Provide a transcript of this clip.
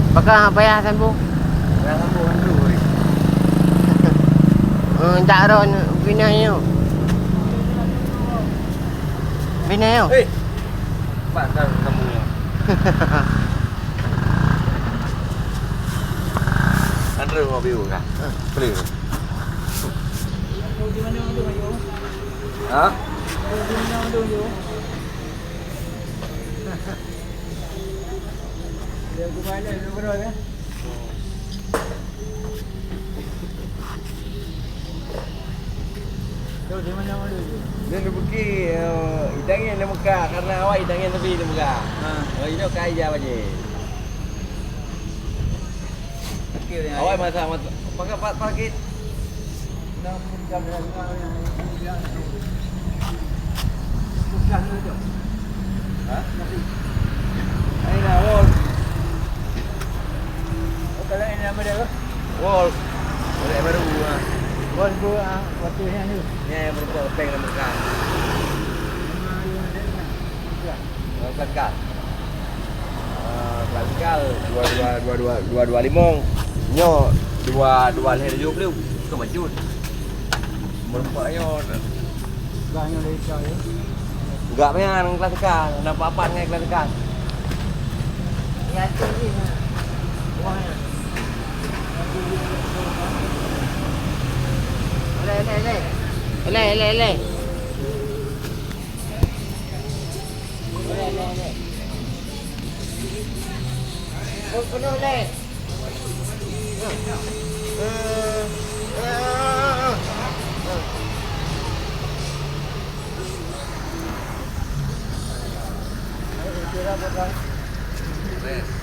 Baka bayar sambu. Bayar sambu kan tu. Tak ron binaya. Binaya. Pasal sambunya. Andre mau biu kah? Beli. Di mana tu ayo? Hah? Di mana tu ayo? Dia aku balik dulu berapa ya? Tu di mana tu? Dia nak pergi hidangnya di Mekah karena awak hidangnya lebih di Mekah. Oh ini kaya aja. Awak masa pakai pagi. 6 jam dah bukan tu. Hah? Ini dah wall. Kalau ini nama dia apa? Wall. Boleh baru. Bos gua waktu yang tu. Ni yang berbuat peng di Mekah. Klasikal. Klasikal 225. Nyo 22 hari 20. Ke bajut. Merumpaknya Banyak dari kau ya. enggak main klasikal. Nampak apa dengan klasikal? Ya tu ni. Wah. Leh. Penuh leh. Kira berapa? Yes.